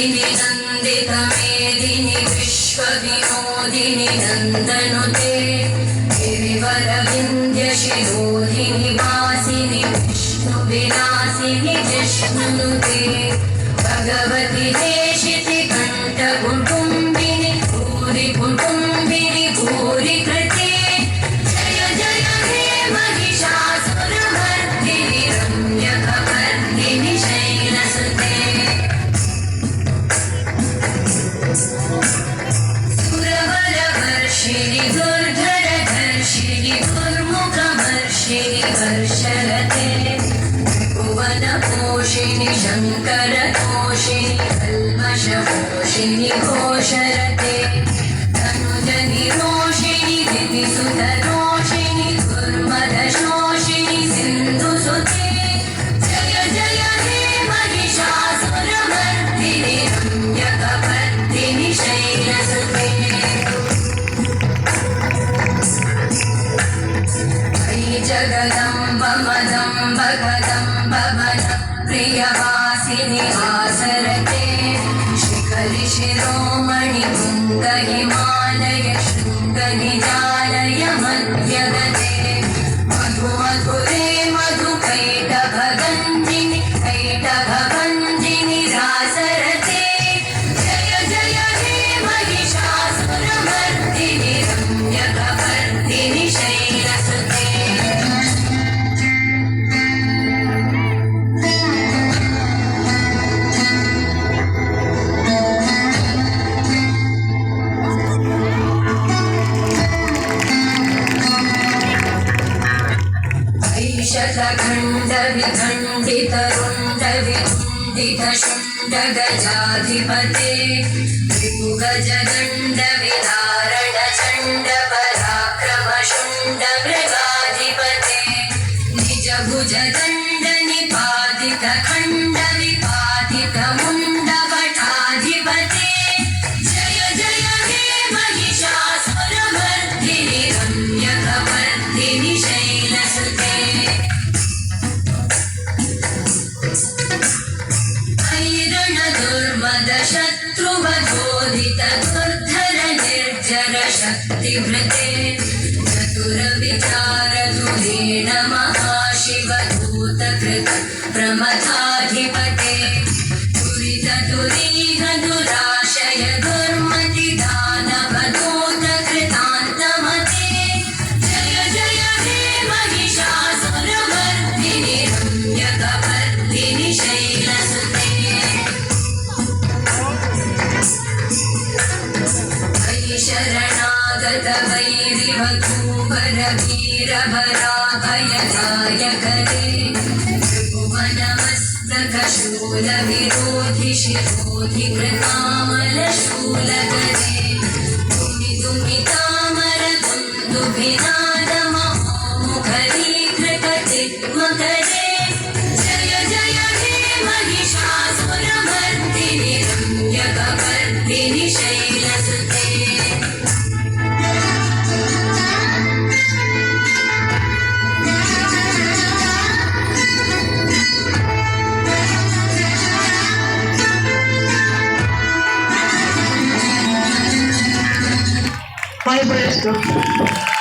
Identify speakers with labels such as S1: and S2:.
S1: नन्दिनि नन्दितमेदिनि विश्वविनोदिनि नन्दनुते गिरिवरविन्द्यशिरोधिनि वासिनि विष्णुविलासिनि जिष्णुनुते भगवति देशिति कण्ठकुटुम्बिनि भूरि कुटुम्बिनि भूरि कृते जय जय हे महिषासुरमर्दिनि रम्यकपर्दिनि शैलसुते सुरवरवर्षिणि दुर्धरधर्षिणि दुर्मुखमर्षिणि वर्षरते भुवनपोषिणि शङ्करतोषिणि कल्मषपोषिणि घोषरते तनुजनिरोषिणि दितिसुतरोषिणि दुर्मदशोषिणि सिन्धुसुते जय जय हे महिषासुरमर्दिनि रम्यकपर्दिनि शैलसुते अयि जगदम्ब मदम्ब कदम्ब वन प्रियवासिनि आसरते शिखरि शिरोमणि भृङ्ग हिमालय शृङ्गनिजालय मध्यगते मधु मधुरे मधुकैटभगञ्जिनि कैटभभञ्जिनि रासरते जय जय हे महिषासुरमर्दिनि रम्यकपर्दिनि शैलसुते शतखण्डविखण्डितरुण्डविखुण्डितशुण्डगजाधिपते त्रिभुगजदण्डविधारणचण्डपराक्रमशुण्डमृगाधिपते निजभुजदण्डनिपातितखण्डविपातितमुण्डभटाधिपते जय जय हे महिषासुरमर्दिनि रम्यकपर्दिनि शैलसुते शत्रुवधोदित दुर्धर निर्जर शक्तिभृते चतुरविचार धुरेण महाशिवधूतकृत प्रमथाधिपते दुरित दुरीह दुराशय दुर्मति दानवदूतकृतान्तमते जय जय हे महिषासुरमर्दिनि रम्यकपर्दिनि शैलसुते शरणागत वैरिवधूवर वीरभराभयदायकरे त्रिभुवनमस्तकशूलविरोधि शिरोधि कृतामलशूलकरे तुमितामर दुन्दुभिनादमहोमुखरीकृततिग्मकरे जय जय हे महिषासुरमर्दिनि रम्यकपर्दिनि शैलसुते
S2: My best.